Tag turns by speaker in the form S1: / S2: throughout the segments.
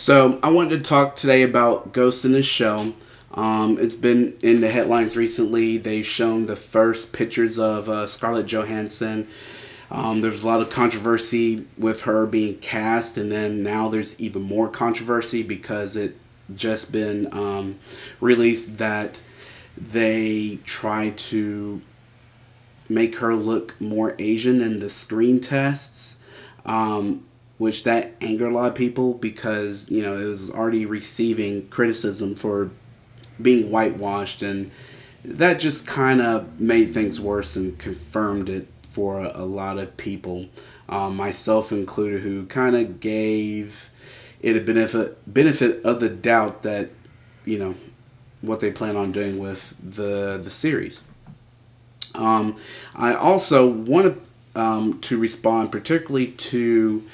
S1: So I wanted to talk today about Ghost in the Shell. It's been in the headlines recently. They've shown the first pictures of Scarlett Johansson. There's a lot of controversy with her being cast, and then now there's even more controversy because it just been released that they try to make her look more Asian in the screen tests. Which that angered a lot of people because it was already receiving criticism for being whitewashed, and that just kind of made things worse and confirmed it for a lot of people, myself included, who kind of gave it a benefit of the doubt that what they plan on doing with the series. I also want to respond particularly to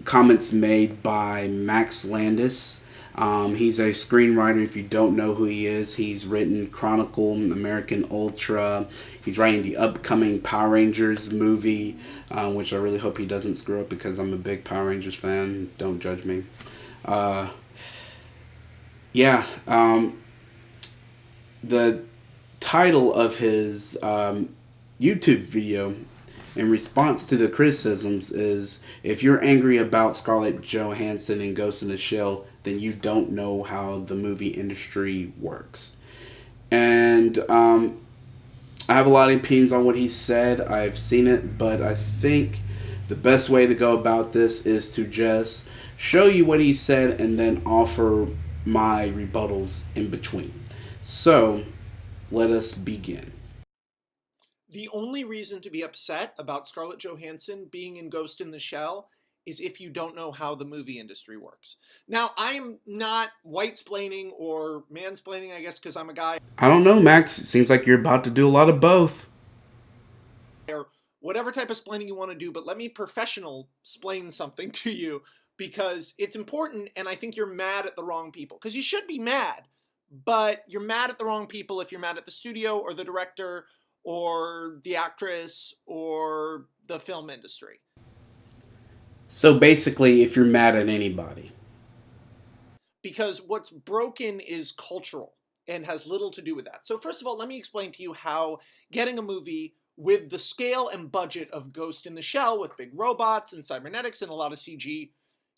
S1: comments made by Max Landis. He's a screenwriter. If you don't know who he is, he's written Chronicle, American Ultra. He's writing the upcoming Power Rangers movie, which I really hope he doesn't screw up because I'm a big Power Rangers fan. Don't judge me. Yeah. The title of his YouTube video in response to the criticisms is, if you're angry about Scarlett Johansson and Ghost in the Shell, then you don't know how the movie industry works. And I have a lot of opinions on what he said. I've seen it, but I think the best way to go about this is to just show you what he said and then offer my rebuttals in between. So, let us begin.
S2: The only reason to be upset about Scarlett Johansson being in Ghost in the Shell is if you don't know how the movie industry works. Now, I'm not white-splaining or mansplaining, I guess, because I'm a guy.
S1: I don't know, Max. It seems like you're about to do a lot of both.
S2: Or whatever type of splaining you want to do, but let me professional splain something to you because it's important, and I think you're mad at the wrong people. Because you should be mad, but you're mad at the wrong people if you're mad at the studio or the director or the actress or the film industry.
S1: So basically, if you're mad at anybody.
S2: Because what's broken is cultural and has little to do with that. So first of all, let me explain to you how getting a movie with the scale and budget of Ghost in the Shell, with big robots and cybernetics and a lot of CG,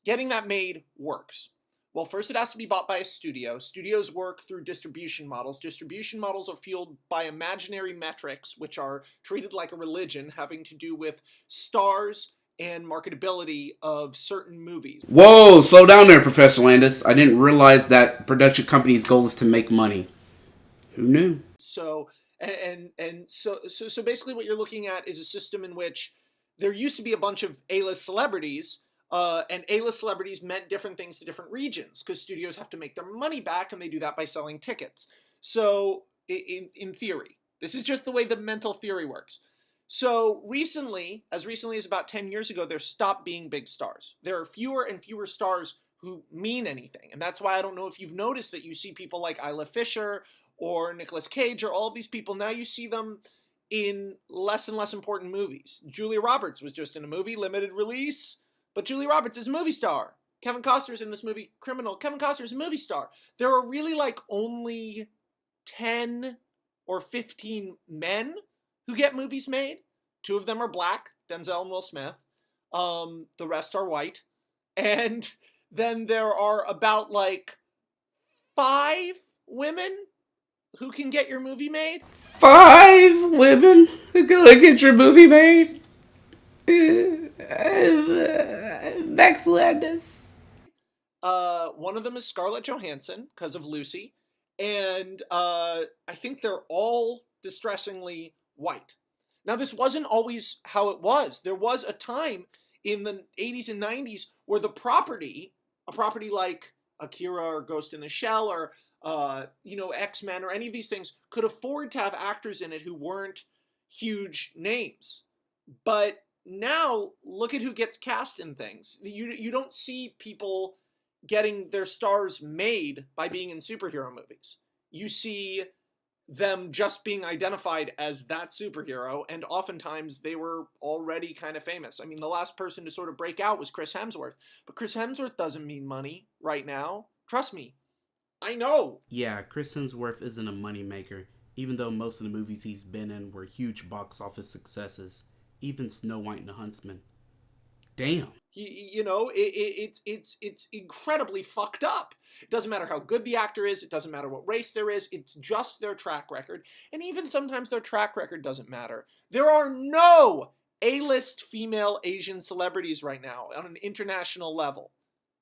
S2: getting that made works. Well, first it has to be bought by a studio. Studios work through distribution models. Distribution models are fueled by imaginary metrics, which are treated like a religion, having to do with stars and marketability of certain movies.
S1: Whoa, slow down there, Professor Landis. I didn't realize that production company's goal is to make money. Who knew?
S2: So basically what you're looking at is a system in which there used to be a bunch of A-list celebrities, and A-list celebrities meant different things to different regions because studios have to make their money back, and they do that by selling tickets. So in theory, this is just the way the mental theory works. So recently as about 10 years ago, there stopped being big stars. There are fewer and fewer stars who mean anything. And that's why I don't know if you've noticed that you see people like Isla Fisher or Nicolas Cage or all of these people. Now you see them in less and less important movies. Julia Roberts was just in a movie, limited release, but Julia Roberts is a movie star. Kevin Costner's in this movie, Criminal. Kevin Costner's a movie star. There are really like only 10 or 15 men who get movies made. 2 of them are black, Denzel and Will Smith. The rest are white. And then there are about like 5 women who can get your movie made.
S1: 5 women who can get your movie made? Max Landis.
S2: One of them is Scarlett Johansson because of Lucy. And I think they're all distressingly white. Now, this wasn't always how it was. There was a time in the 80s and 90s where a property like Akira or Ghost in the Shell or, X-Men or any of these things could afford to have actors in it who weren't huge names. But now, look at who gets cast in things. You don't see people getting their stars made by being in superhero movies. You see them just being identified as that superhero, and oftentimes they were already kind of famous. I mean, the last person to sort of break out was Chris Hemsworth, but Chris Hemsworth doesn't mean money right now. Trust me, I know.
S1: Yeah, Chris Hemsworth isn't a moneymaker, even though most of the movies he's been in were huge box office successes. Even Snow White and the Huntsman. Damn.
S2: It's incredibly fucked up. It doesn't matter how good the actor is. It doesn't matter what race there is. It's just their track record. And even sometimes their track record doesn't matter. There are no A-list female Asian celebrities right now on an international level.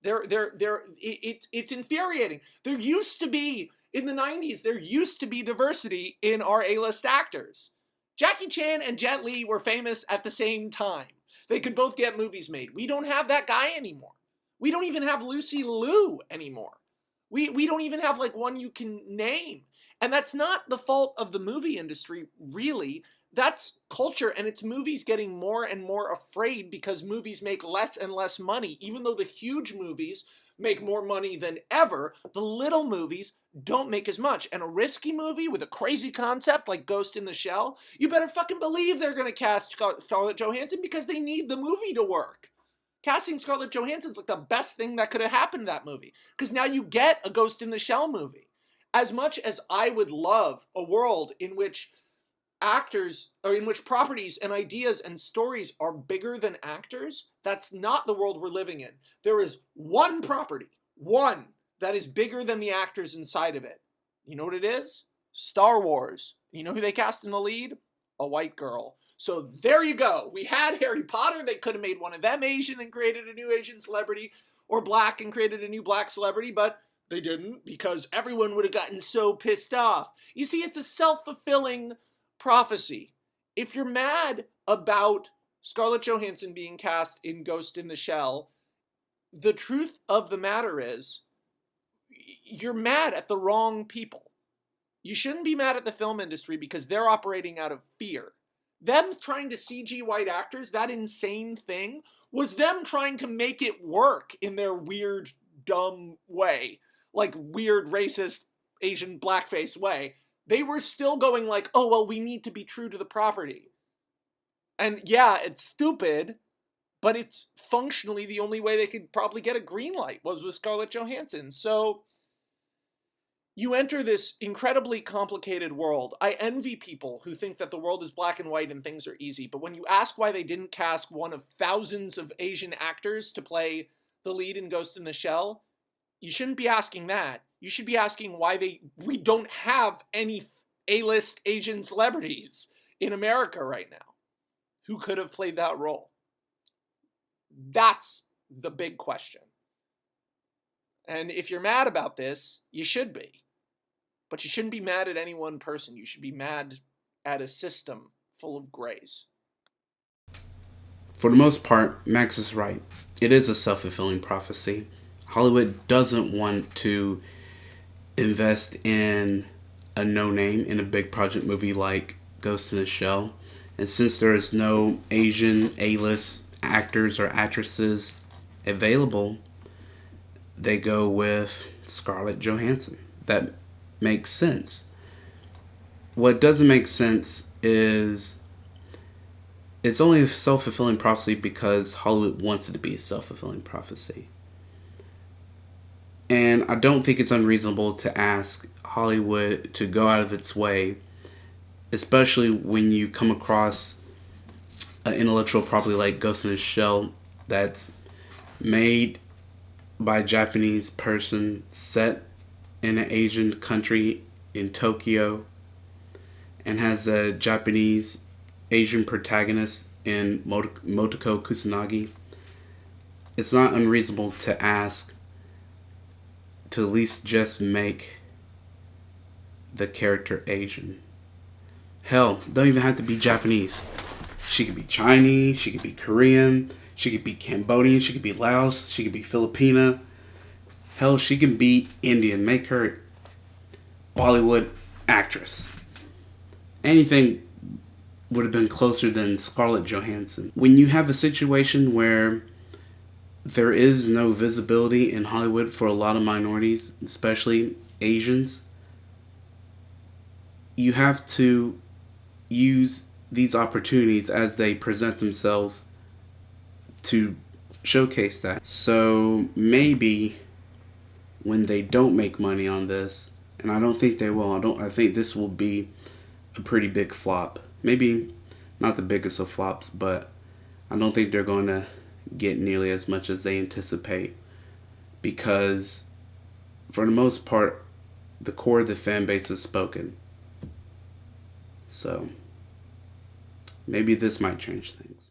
S2: It's infuriating. There used to be, in the 90s, there used to be diversity in our A-list actors. Jackie Chan and Jet Li were famous at the same time. They could both get movies made. We don't have that guy anymore. We don't even have Lucy Liu anymore. We don't even have like one you can name. And that's not the fault of the movie industry, really. That's culture, and it's movies getting more and more afraid because movies make less and less money. Even though the huge movies make more money than ever, the little movies don't make as much. And a risky movie with a crazy concept like Ghost in the Shell, you better fucking believe they're going to cast Scarlett Johansson because they need the movie to work. Casting Scarlett Johansson's like the best thing that could have happened to that movie, because now you get a Ghost in the Shell movie. As much as I would love a world in which actors, or in which properties and ideas and stories are bigger than actors, that's not the world we're living in. There is one property, one, that is bigger than the actors inside of it. You know what it is? Star Wars. You know who they cast in the lead? A white girl. So there you go. We had Harry Potter. They could have made one of them Asian and created a new Asian celebrity, or black and created a new black celebrity, but they didn't, because everyone would have gotten so pissed off. You see, it's a self-fulfilling prophecy. If you're mad about Scarlett Johansson being cast in Ghost in the Shell, the truth of the matter is, you're mad at the wrong people. You shouldn't be mad at the film industry because they're operating out of fear. Them trying to CG white actors, that insane thing, was them trying to make it work in their weird, dumb way. Like, weird, racist, Asian blackface way. They were still going like, oh, well, we need to be true to the property. And yeah, it's stupid, but it's functionally the only way they could probably get a green light was with Scarlett Johansson. So you enter this incredibly complicated world. I envy people who think that the world is black and white and things are easy. But when you ask why they didn't cast one of thousands of Asian actors to play the lead in Ghost in the Shell, you shouldn't be asking that. You should be asking why we don't have any A-list Asian celebrities in America right now who could have played that role. That's the big question. And if you're mad about this, you should be. But you shouldn't be mad at any one person. You should be mad at a system full of grays.
S1: For the most part, Max is right. It is a self-fulfilling prophecy. Hollywood doesn't want to invest in a no-name in a big project movie like Ghost in the Shell. And since there is no Asian A-list actors or actresses available, they go with Scarlett Johansson. That makes sense. What doesn't make sense is it's only a self-fulfilling prophecy because Hollywood wants it to be a self-fulfilling prophecy. And I don't think it's unreasonable to ask Hollywood to go out of its way, especially when you come across an intellectual property like Ghost in the Shell that's made by a Japanese person, set in an Asian country in Tokyo, and has a Japanese Asian protagonist in Motoko Kusanagi. It's not unreasonable to ask to at least just make the character Asian. Hell, don't even have to be Japanese. She could be Chinese, she could be Korean, she could be Cambodian, she could be Laos, she could be Filipina. Hell, she can be Indian. Make her Bollywood actress. Anything would have been closer than Scarlett Johansson. When you have a situation where there is no visibility in Hollywood for a lot of minorities, especially Asians, you have to use these opportunities as they present themselves to showcase that. So maybe when they don't make money on this, and I don't think they will, I think this will be a pretty big flop. Maybe not the biggest of flops, but I don't think they're going to get nearly as much as they anticipate, because for the most part the core of the fan base is spoken. So maybe this might change things.